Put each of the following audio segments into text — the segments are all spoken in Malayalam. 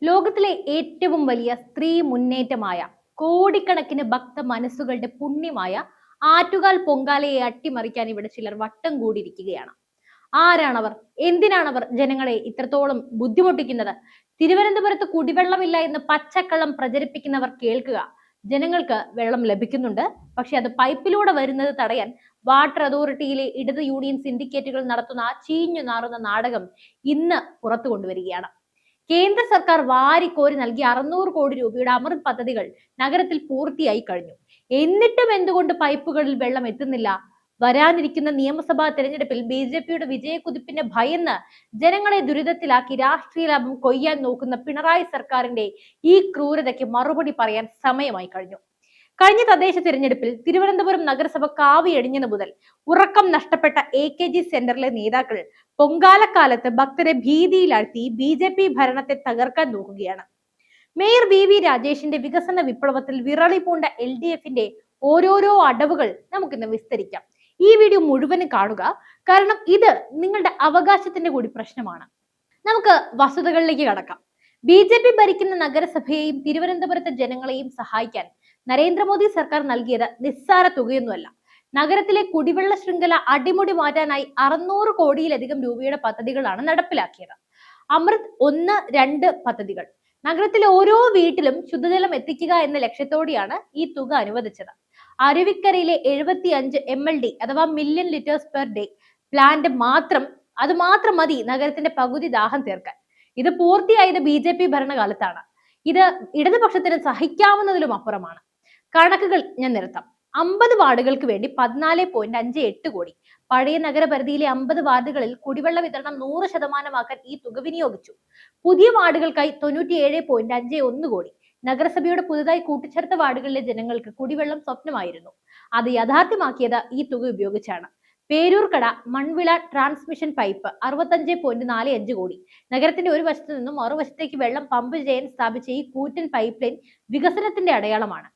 ലോകത്തിലെ ഏറ്റവും വലിയ സ്ത്രീ മുന്നേറ്റമായ കോടിക്കണക്കിന് ഭക്ത മനസ്സുകളുടെ പുണ്യമായ ആറ്റുകാൽ പൊങ്കാലയെ അട്ടിമറിക്കാൻ ഇവിടെ ചിലർ വട്ടം കൂടിയിരിക്കുകയാണ്. ആരാണവർ? എന്തിനാണവർ ജനങ്ങളെ ഇത്രത്തോളം ബുദ്ധിമുട്ടിക്കുന്നത്? തിരുവനന്തപുരത്ത് കുടിവെള്ളമില്ല എന്ന് പച്ചക്കള്ളം പ്രചരിപ്പിക്കുന്നവർ കേൾക്കുക. ജനങ്ങൾക്ക് വെള്ളം ലഭിക്കുന്നുണ്ട്, പക്ഷെ അത് പൈപ്പിലൂടെ വരുന്നത് തടയാൻ വാട്ടർ അതോറിറ്റിയിലെ ഇടത് യൂണിയൻ സിൻഡിക്കേറ്റുകൾ നടത്തുന്ന ചീഞ്ഞു നാറുന്ന നാടകം ഇന്ന് പുറത്തു കൊണ്ടുവരികയാണ്. കേന്ദ്ര സർക്കാർ വാരിക്കോരി നൽകി 600 കോടി രൂപയുടെ അമൃത് പദ്ധതികൾ നഗരത്തിൽ പൂർത്തിയായി കഴിഞ്ഞു. എന്നിട്ടും എന്തുകൊണ്ട് പൈപ്പുകളിൽ വെള്ളം എത്തുന്നില്ല? വരാനിരിക്കുന്ന നിയമസഭാ തെരഞ്ഞെടുപ്പിൽ BJPയുടെ വിജയക്കുതിപ്പിന്റെ ഭയന്ന് ജനങ്ങളെ ദുരിതത്തിലാക്കി രാഷ്ട്രീയ ലാഭം കൊയ്യാൻ നോക്കുന്ന പിണറായി സർക്കാരിന്റെ ഈ ക്രൂരതയ്ക്ക് മറുപടി പറയാൻ സമയമായി കഴിഞ്ഞു. കഴിഞ്ഞ തദ്ദേശ തിരഞ്ഞെടുപ്പിൽ തിരുവനന്തപുരം നഗരസഭ കാവിയടിഞ്ഞത് മുതൽ ഉറക്കം നഷ്ടപ്പെട്ട AKG സെന്ററിലെ നേതാക്കൾ പൊങ്കാലക്കാലത്ത് ഭക്തരെ ഭീതിയിലാഴ്ത്തി BJP ഭരണത്തെ തകർക്കാൻ നോക്കുകയാണ്. മേയർ VV രാജേഷിന്റെ വികസന വിപ്ലവത്തിൽ വിറളി പൂണ്ട LDFന്റെ ഓരോരോ അടവുകൾ നമുക്കിന്ന് വിസ്തരിക്കാം. ഈ വീഡിയോ മുഴുവനും കാണുക, കാരണം ഇത് നിങ്ങളുടെ അവകാശത്തിന്റെ കൂടി പ്രശ്നമാണ്. നമുക്ക് വസ്തുതകളിലേക്ക് കടക്കാം. BJP ഭരിക്കുന്ന നഗരസഭയെയും തിരുവനന്തപുരത്തെ ജനങ്ങളെയും സഹായിക്കാൻ നരേന്ദ്രമോദി സർക്കാർ നൽകിയത് നിസ്സാര തുകയൊന്നുമല്ല. നഗരത്തിലെ കുടിവെള്ള ശൃംഖല അടിമുടി മാറ്റാനായി 600 കോടിയിലധികം രൂപയുടെ പദ്ധതികളാണ് നടപ്പിലാക്കിയത്. അമൃത് 1, 2 പദ്ധതികൾ നഗരത്തിലെ ഓരോ വീട്ടിലും ശുദ്ധജലം എത്തിക്കുക എന്ന ലക്ഷ്യത്തോടെയാണ് ഈ തുക അനുവദിച്ചത്. അരുവിക്കരയിലെ 75 MLD അഥവാ million litres per day plant മാത്രം മതി നഗരത്തിന്റെ പകുതി ദാഹം തീർക്കാൻ. ഇത് പൂർത്തിയായത് BJP ഭരണകാലത്താണ്. ഇത് ഇടതുപക്ഷത്തിന് സഹിക്കാവുന്നതിലും അപ്പുറമാണ്. കണക്കുകൾ ഞാൻ നിരത്താം. 50 വാർഡുകൾക്ക് വേണ്ടി 14.58 കോടി. പഴയ നഗരപരിധിയിലെ 50 വാർഡുകളിൽ കുടിവെള്ള വിതരണം 100% ഈ തുക വിനിയോഗിച്ചു. പുതിയ വാർഡുകൾക്കായി 97.51 കോടി. നഗരസഭയുടെ പുതുതായി കൂട്ടിച്ചേർത്ത വാർഡുകളിലെ ജനങ്ങൾക്ക് കുടിവെള്ളം സ്വപ്നമായിരുന്നു. അത് യാഥാർത്ഥ്യമാക്കിയത് ഈ തുക ഉപയോഗിച്ചാണ്. പേരൂർക്കട മൺവിള ട്രാൻസ്മിഷൻ പൈപ്പ് 65.45 കോടി. നഗരത്തിന്റെ ഒരു വശത്തു നിന്നും മറുവശത്തേക്ക് വെള്ളം പമ്പ് ചെയ്യാൻ സ്ഥാപിച്ച ഈ കൂറ്റൻ പൈപ്പ് ലൈൻ വികസനത്തിന്റെ അടയാളമാണ്.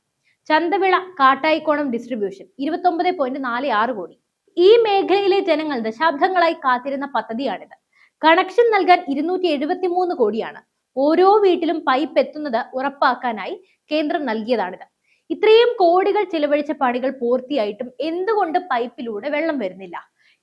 ചന്തവിള കാട്ടായിക്കോണം ഡിസ്ട്രിബ്യൂഷൻ 29.46 കോടി. ഈ മേഖലയിലെ ജനങ്ങൾ ദശാബ്ദങ്ങളായി കാത്തിരുന്ന പദ്ധതിയാണിത്. കണക്ഷൻ നൽകാൻ 273 കോടിയാണ്. ഓരോ വീട്ടിലും പൈപ്പ് എത്തുന്നത് ഉറപ്പാക്കാനായി കേന്ദ്രം നൽകിയതാണിത്. ഇത്രയും കോടികൾ ചിലവഴിച്ച പണികൾ പൂർത്തിയായിട്ടും എന്തുകൊണ്ട് പൈപ്പിലൂടെ വെള്ളം വരുന്നില്ല?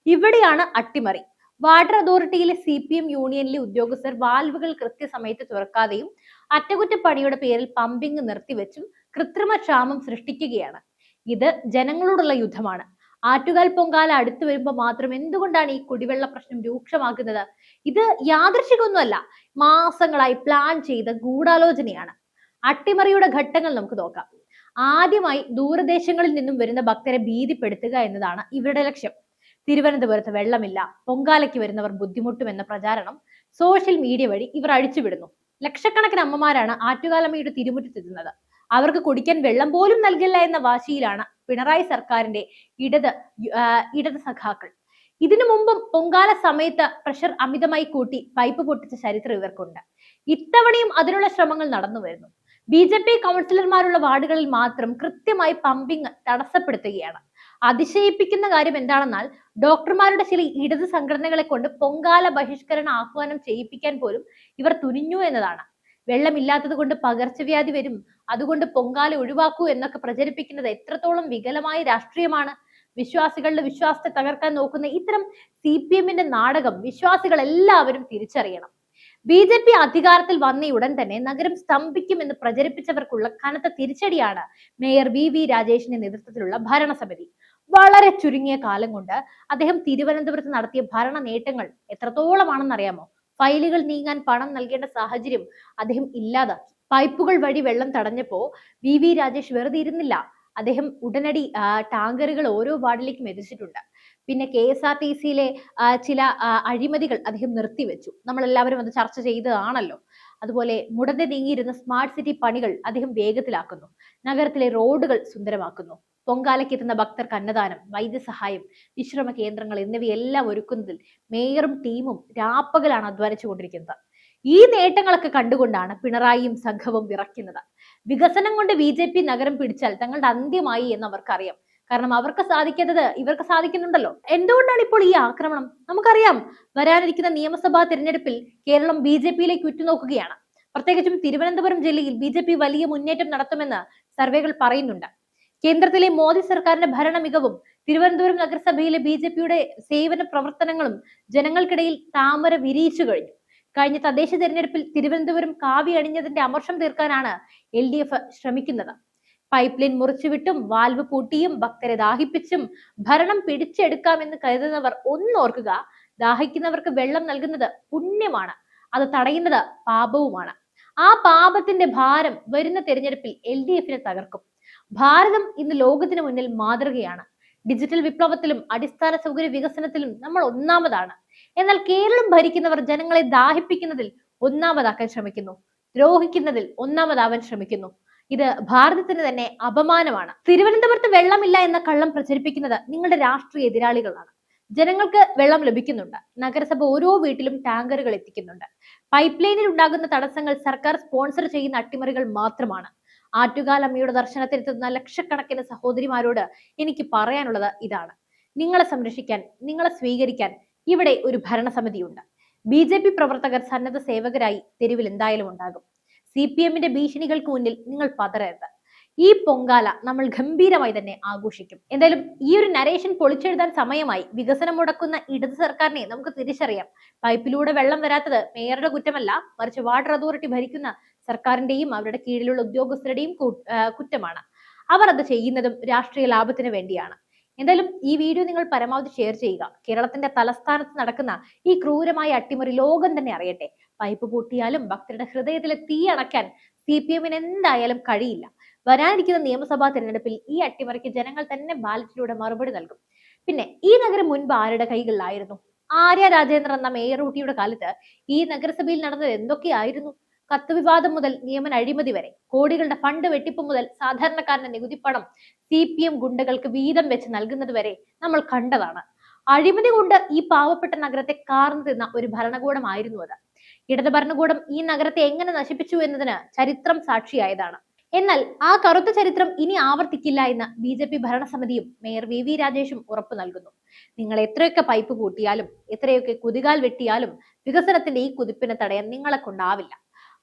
ഇവിടെയാണ് അട്ടിമറി. വാട്ടർ അതോറിറ്റിയിലെ CPM യൂണിയനിലെ ഉദ്യോഗസ്ഥർ വാൽവുകൾ കൃത്യസമയത്ത് തുറക്കാതെയും അറ്റകുറ്റപ്പണിയുടെ പേരിൽ പമ്പിംഗ് നിർത്തിവെച്ചും കൃത്രിമ ക്ഷാമം സൃഷ്ടിക്കുകയാണ്. ഇത് ജനങ്ങളോടുള്ള യുദ്ധമാണ്. ആറ്റുകാൽ പൊങ്കാല അടുത്തു വരുമ്പോൾ മാത്രം എന്തുകൊണ്ടാണ് ഈ കുടിവെള്ള പ്രശ്നം രൂക്ഷമാക്കുന്നത്? ഇത് യാദൃശ്ചികമൊന്നുമല്ല, മാസങ്ങളായി പ്ലാൻ ചെയ്ത ഗൂഢാലോചനയാണ്. അട്ടിമറിയുടെ ഘട്ടങ്ങൾ നമുക്ക് നോക്കാം. ആദ്യമായി ദൂരദേശങ്ങളിൽ നിന്നും വരുന്ന ഭക്തരെ ഭീതിപ്പെടുത്തുക എന്നതാണ് ഇവരുടെ ലക്ഷ്യം. തിരുവനന്തപുരത്ത് വെള്ളമില്ല, പൊങ്കാലയ്ക്ക് വരുന്നവർ ബുദ്ധിമുട്ടുമെന്ന പ്രചാരണം സോഷ്യൽ മീഡിയ വഴി ഇവർ അഴിച്ചുവിടുന്നു. ലക്ഷക്കണക്കിന് അമ്മമാരാണ് ആറ്റുകാലമ്മയുടെ തിരുമുറ്റത്തെത്തുന്നത്. അവർക്ക് കുടിക്കാൻ വെള്ളം പോലും നൽകില്ല എന്ന വാശിയിലാണ് പിണറായി സർക്കാരിന്റെ ഇടത് സഖാക്കൾ. ഇതിനു മുമ്പും പൊങ്കാല സമയത്ത് പ്രഷർ അമിതമായി കൂട്ടി പൈപ്പ് പൊട്ടിച്ച ചരിത്രം ഇവർക്കുണ്ട്. ഇത്തവണയും അതിനുള്ള ശ്രമങ്ങൾ നടന്നു വരുന്നു. BJP കൗൺസിലർമാരുള്ള വാർഡുകളിൽ മാത്രം കൃത്യമായി പമ്പിംഗ് തടസ്സപ്പെടുത്തുകയാണ്. അതിശയിപ്പിക്കുന്ന കാര്യം എന്താണെന്നാൽ ഡോക്ടർമാരുടെ ചില ഇടത് സംഘടനകളെ കൊണ്ട് പൊങ്കാല ബഹിഷ്കരണ ആഹ്വാനം ചെയ്യിപ്പിക്കാൻ പോലും ഇവർ തുനിഞ്ഞു എന്നതാണ്. വെള്ളമില്ലാത്തത് കൊണ്ട് പകർച്ചവ്യാധി വരും, അതുകൊണ്ട് പൊങ്കാല ഒഴിവാക്കൂ എന്നൊക്കെ പ്രചരിപ്പിക്കുന്നത് എത്രത്തോളം വികലമായ രാഷ്ട്രീയമാണ്. വിശ്വാസികളുടെ വിശ്വാസത്തെ തകർക്കാൻ നോക്കുന്ന ഇത്തരം CPMന്റെ നാടകം വിശ്വാസികൾ എല്ലാവരും തിരിച്ചറിയണം. BJP അധികാരത്തിൽ വന്നയുടൻ തന്നെ നഗരം സ്തംഭിക്കുമെന്ന് പ്രചരിപ്പിച്ചവർക്കുള്ള കനത്ത തിരിച്ചടിയാണ് മേയർ VV രാജേഷിന്റെ നേതൃത്വത്തിലുള്ള ഭരണസമിതി. വളരെ ചുരുങ്ങിയ കാലം കൊണ്ട് അദ്ദേഹം തിരുവനന്തപുരത്ത് നടത്തിയ ഭരണ നേട്ടങ്ങൾ എത്രത്തോളമാണെന്നറിയാമോ? ഫയലുകൾ നീങ്ങാൻ പണം നൽകേണ്ട സാഹചര്യം അദ്ദേഹം ഇല്ലാതാക്കി. പൈപ്പുകൾ വഴി വെള്ളം തടഞ്ഞപ്പോ VV രാജേഷ് വെറുതെ ഇരുന്നില്ല. അദ്ദേഹം ഉടനടി ടാങ്കറുകൾ ഓരോ വാർഡിലേക്കും എത്തിച്ചിട്ടുണ്ട്. പിന്നെ KSRTCയിലെ ചില അഴിമതികൾ അദ്ദേഹം നിർത്തിവെച്ചു. നമ്മളെല്ലാവരും അത് ചർച്ച ചെയ്തതാണല്ലോ. അതുപോലെ മുടന്തി നീങ്ങിയിരുന്ന സ്മാർട്ട് സിറ്റി പണികൾ അദ്ദേഹം വേഗത്തിലാക്കുന്നു. നഗരത്തിലെ റോഡുകൾ സുന്ദരമാക്കുന്നു. പൊങ്കാലയ്ക്ക് എത്തുന്ന ഭക്തർക്ക് അന്നദാനം, വൈദ്യസഹായം, വിശ്രമ കേന്ദ്രങ്ങൾ എന്നിവയെല്ലാം ഒരുക്കുന്നതിൽ മേയറും ടീമും രാപ്പകലാണ് അധ്വാനിച്ചുകൊണ്ടിരിക്കുന്നത്. ഈ നേട്ടങ്ങളൊക്കെ കണ്ടുകൊണ്ടാണ് പിണറായിയും സംഘവും വിറയ്ക്കുന്നത്. വികസനം കൊണ്ട് BJP നഗരം പിടിച്ചാൽ തങ്ങളുടെ അന്ത്യമായി എന്ന് അവർക്കറിയാം. കാരണം അവർക്ക് സാധിക്കാത്തത് ഇവർക്ക് സാധിക്കുന്നുണ്ടല്ലോ. എന്തുകൊണ്ടാണ് ഇപ്പോൾ ഈ ആക്രമണം? നമുക്കറിയാം, വരാനിരിക്കുന്ന നിയമസഭാ തിരഞ്ഞെടുപ്പിൽ കേരളം BJPയിലേക്ക് ഉറ്റുനോക്കുകയാണ്. പ്രത്യേകിച്ചും തിരുവനന്തപുരം ജില്ലയിൽ BJP വലിയ മുന്നേറ്റം നടത്തുമെന്ന് സർവേകൾ പറയുന്നുണ്ട്. കേന്ദ്രത്തിലെ മോദി സർക്കാരിന്റെ ഭരണ മികവും തിരുവനന്തപുരം നഗരസഭയിലെ BJPയുടെ സേവന പ്രവർത്തനങ്ങളും ജനങ്ങൾക്കിടയിൽ താമര വിരിയിച്ചു കഴിഞ്ഞു. കഴിഞ്ഞ തദ്ദേശ തെരഞ്ഞെടുപ്പിൽ തിരുവനന്തപുരം കാവി അണിഞ്ഞതിന്റെ അമർഷം തീർക്കാനാണ് LDF ശ്രമിക്കുന്നത്. പൈപ്പ് ലൈൻ മുറിച്ചുവിട്ടും വാൽവ് പൂട്ടിയും ഭക്തരെ ദാഹിപ്പിച്ചും ഭരണം പിടിച്ചെടുക്കാമെന്ന് കരുതുന്നവർ ഒന്നോർക്കുക, ദാഹിക്കുന്നവർക്ക് വെള്ളം നൽകുന്നത് പുണ്യമാണ്, അത് തടയുന്നത് പാപവുമാണ്. ആ പാപത്തിന്റെ ഭാരം വരുന്ന തെരഞ്ഞെടുപ്പിൽ LDFനെ തകർക്കും. ഭാരതം ഇന്ന് ലോകത്തിന് മുന്നിൽ മാതൃകയാണ്. ഡിജിറ്റൽ വിപ്ലവത്തിലും അടിസ്ഥാന സൗകര്യ വികസനത്തിലും നമ്മൾ ഒന്നാമതാണ്. എന്നാൽ കേരളം ഭരിക്കുന്നവർ ജനങ്ങളെ ദാഹിപ്പിക്കുന്നതിൽ ഒന്നാമതാക്കാൻ ശ്രമിക്കുന്നു, ദ്രോഹിക്കുന്നതിൽ ഒന്നാമതാവാൻ ശ്രമിക്കുന്നു. ഇത് ഭാരതത്തിന് തന്നെ അപമാനമാണ്. തിരുവനന്തപുരത്ത് വെള്ളമില്ല എന്ന കള്ളം പ്രചരിപ്പിക്കുന്നത് നിങ്ങളുടെ രാഷ്ട്രീയ എതിരാളികളാണ്. ജനങ്ങൾക്ക് വെള്ളം ലഭിക്കുന്നുണ്ട്. നഗരസഭ ഓരോ വീട്ടിലും ടാങ്കറുകൾ എത്തിക്കുന്നുണ്ട്. പൈപ്പ് ലൈനിൽ ഉണ്ടാകുന്ന തടസ്സങ്ങൾ സർക്കാർ സ്പോൺസർ ചെയ്യുന്ന അട്ടിമറികൾ മാത്രമാണ്. ആറ്റുകാലമ്മയുടെ ദർശനത്തിനെത്തുന്ന ലക്ഷക്കണക്കിന് സഹോദരിമാരോട് എനിക്ക് പറയാനുള്ളത് ഇതാണ്: നിങ്ങളെ സംരക്ഷിക്കാൻ, നിങ്ങളെ സ്വീകരിക്കാൻ ഇവിടെ ഒരു ഭരണസമിതിയുണ്ട്. BJP പ്രവർത്തകർ സന്നദ്ധ സേവകരായി തെരുവിൽ എന്തായാലും ഉണ്ടാകും. CPMന്റെ ഭീഷണികൾക്ക് മുന്നിൽ നിങ്ങൾ പതറരുത്. ഈ പൊങ്കാല നമ്മൾ ഗംഭീരമായി തന്നെ ആഘോഷിക്കും. എന്തായാലും ഈ ഒരു നരേഷൻ പൊളിച്ചെഴുതാൻ സമയമായി. വികസനം മുടക്കുന്ന ഇടത് സർക്കാരിനെ നമുക്ക് തിരിച്ചറിയാം. പൈപ്പിലൂടെ വെള്ളം വരാത്തത് മേയറുടെ കുറ്റമല്ല, മറിച്ച് വാട്ടർ അതോറിറ്റി ഭരിക്കുന്ന സർക്കാരിന്റെയും അവരുടെ കീഴിലുള്ള ഉദ്യോഗസ്ഥരുടെയും കുറ്റമാണ്. അവർ അത് ചെയ്യുന്നതും രാഷ്ട്രീയ ലാഭത്തിന് വേണ്ടിയാണ്. എന്തായാലും ഈ വീഡിയോ നിങ്ങൾ പരമാവധി ഷെയർ ചെയ്യുക. കേരളത്തിന്റെ തലസ്ഥാനത്ത് നടക്കുന്ന ഈ ക്രൂരമായ അട്ടിമറി ലോകം തന്നെ അറിയട്ടെ. പൈപ്പ് പൂട്ടിയാലും ഭക്തരുടെ ഹൃദയത്തിലെ തീ അണയ്ക്കാൻ CPMന് എന്തായാലും കഴിയില്ല. വരാനിരിക്കുന്ന നിയമസഭാ തെരഞ്ഞെടുപ്പിൽ ഈ അട്ടിമറിക്ക് ജനങ്ങൾ തന്നെ ബാലറ്റിലൂടെ മറുപടി നൽകും. പിന്നെ ഈ നഗരം മുൻപ് ആരുടെ കൈകളിലായിരുന്നു? ആര്യ രാജേന്ദ്രൻ എന്ന മേയർ ഊട്ടിയുടെ കാലത്ത് ഈ നഗരസഭയിൽ നടന്നത് എന്തൊക്കെയായിരുന്നു? കത്ത് വിവാദം മുതൽ നിയമന അഴിമതി വരെ, കോടികളുടെ ഫണ്ട് വെട്ടിപ്പ് മുതൽ സാധാരണക്കാരന്റെ നികുതിപ്പണം CPM ഗുണ്ടകൾക്ക് വീതം വെച്ച് നൽകുന്നത് വരെ നമ്മൾ കണ്ടതാണ്. അഴിമതി കൊണ്ട് ഈ പാവപ്പെട്ട നഗരത്തെ കാർന്നു തിന്ന ഒരു ഭരണകൂടമായിരുന്നു അത്. ഇടത് ഭരണകൂടം ഈ നഗരത്തെ എങ്ങനെ നശിപ്പിച്ചു എന്നതിന് ചരിത്രം സാക്ഷിയായതാണ്. എന്നാൽ ആ കറുത്ത ചരിത്രം ഇനി ആവർത്തിക്കില്ല എന്ന് BJP ഭരണസമിതിയും മേയർ VV രാജേഷും ഉറപ്പു നൽകുന്നു. നിങ്ങൾ എത്രയൊക്കെ പൈപ്പ് പൂട്ടിയാലും എത്രയൊക്കെ കുതികാൽ വെട്ടിയാലും വികസനത്തിന്റെ ഈ കുതിപ്പിനെ തടയാൻ നിങ്ങളെ കൊണ്ടാവില്ല.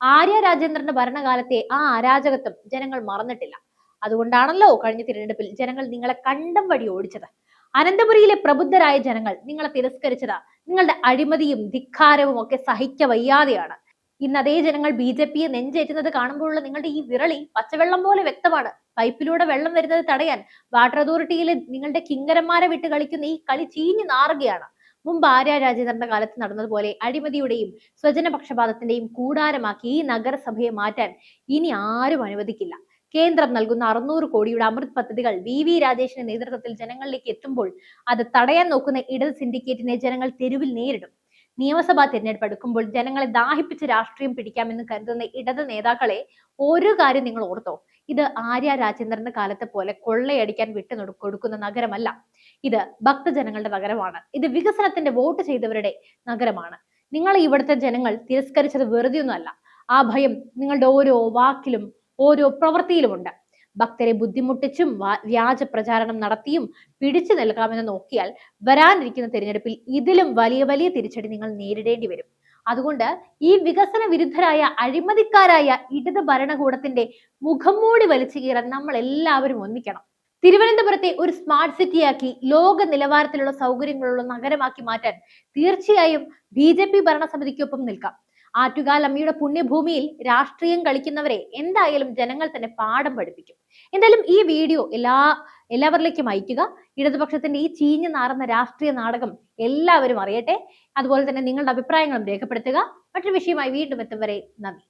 ആര്യ രാജേന്ദ്രന്റെ ഭരണകാലത്തെ ആ അരാജകത്വം ജനങ്ങൾ മറന്നിട്ടില്ല. അതുകൊണ്ടാണല്ലോ കഴിഞ്ഞ തിരഞ്ഞെടുപ്പിൽ ജനങ്ങൾ നിങ്ങളെ കണ്ടം വഴി ഓടിച്ചത്. അനന്തപുരിയിലെ പ്രബുദ്ധരായ ജനങ്ങൾ നിങ്ങളെ തിരസ്കരിച്ചത് നിങ്ങളുടെ അഴിമതിയും ധിക്കാരവും ഒക്കെ സഹിക്കവയ്യാതെയാണ്. ഇന്ന് അതേ ജനങ്ങൾ BJPയെ നെഞ്ചേറ്റുന്നത് കാണുമ്പോഴുള്ള നിങ്ങളുടെ ഈ വിരളി പച്ചവെള്ളം പോലെ വ്യക്തമാണ്. പൈപ്പിലൂടെ വെള്ളം വരുന്നത് തടയാൻ വാട്ടർ അതോറിറ്റിയിലെ നിങ്ങളുടെ കിങ്കരന്മാരെ വിട്ട് കളിക്കുന്ന ഈ കളി ചീഞ്ഞു നാറുകയാണ്. മുമ്പ് ആര്യ രാജേന്ദ്രന്റെ കാലത്ത് നടന്നതുപോലെ അഴിമതിയുടെയും സ്വജനപക്ഷപാതത്തിന്റെയും കൂടാരമാക്കി ഈ നഗരസഭയെ മാറ്റാൻ ഇനി ആരും അനുവദിക്കില്ല. കേന്ദ്രം നൽകുന്ന 600 കോടിയുടെ അമൃത് പദ്ധതികൾ VV രാജേഷിന്റെ നേതൃത്വത്തിൽ ജനങ്ങളിലേക്ക് എത്തുമ്പോൾ അത് തടയാൻ നോക്കുന്ന ഇടത് സിൻഡിക്കേറ്റിനെ ജനങ്ങൾ തെരുവിൽ നേരിടും. നിയമസഭാ തെരഞ്ഞെടുപ്പ് എടുക്കുമ്പോൾ ജനങ്ങളെ ദാഹിപ്പിച്ച് രാഷ്ട്രീയം പിടിക്കാമെന്ന് കരുതുന്ന ഇടത് നേതാക്കളെ ഒരു കാര്യം നിങ്ങൾ ഓർത്തോ: ഇത് ആര്യ രാജേന്ദ്രന്റെ കാലത്തെ പോലെ കൊള്ളയടിക്കാൻ കൊടുക്കുന്ന നഗരമല്ല. ഇത് ഭക്തജനങ്ങളുടെ നഗരമാണ്. ഇത് വികസനത്തിന്റെ വോട്ട് ചെയ്തവരുടെ നഗരമാണ്. നിങ്ങൾ ഇവിടുത്തെ ജനങ്ങൾ തിരസ്കരിച്ചത് വെറുതെ ഒന്നുമല്ല. ആ ഭയം നിങ്ങളുടെ ഓരോ വാക്കിലും ഓരോ പ്രവൃത്തിയിലുമുണ്ട്. ഭക്തരെ ബുദ്ധിമുട്ടിച്ചും വ്യാജ പ്രചാരണം നടത്തിയും പിടിച്ചു നിൽക്കാമെന്ന് നോക്കിയാൽ വരാനിരിക്കുന്ന തിരഞ്ഞെടുപ്പിൽ ഇതിലും വലിയ വലിയ തിരിച്ചടി നിങ്ങൾ നേരിടേണ്ടി വരും. അതുകൊണ്ട് ഈ വികസന വിരുദ്ധരായ അഴിമതിക്കാരായ ഇടത് ഭരണകൂടത്തിന്റെ മുഖം മൂടി വലിച്ചു കീറാൻ നമ്മൾ എല്ലാവരും ഒന്നിക്കണം. തിരുവനന്തപുരത്തെ ഒരു സ്മാർട്ട് സിറ്റിയാക്കി ലോക നിലവാരത്തിലുള്ള സൗകര്യങ്ങളുള്ള നഗരമാക്കി മാറ്റാൻ തീർച്ചയായും BJP ഭരണസമിതിക്കൊപ്പം നിൽക്കാം. ആറ്റുകാലമ്മയുടെ പുണ്യഭൂമിയിൽ രാഷ്ട്രീയം കളിക്കുന്നവരെ എന്തായാലും ജനങ്ങൾ തന്നെ പാഠം പഠിപ്പിക്കും. എന്തായാലും ഈ വീഡിയോ എല്ലാവരിലേക്കും അയക്കുക. ഇടതുപക്ഷത്തിന്റെ ഈ ചീഞ്ഞു നാറുന്ന രാഷ്ട്രീയ നാടകം എല്ലാവരും അറിയട്ടെ. അതുപോലെ തന്നെ നിങ്ങളുടെ അഭിപ്രായങ്ങളും രേഖപ്പെടുത്തുക. മറ്റൊരു വിഷയമായി വീണ്ടും എത്തും വരെ നന്ദി.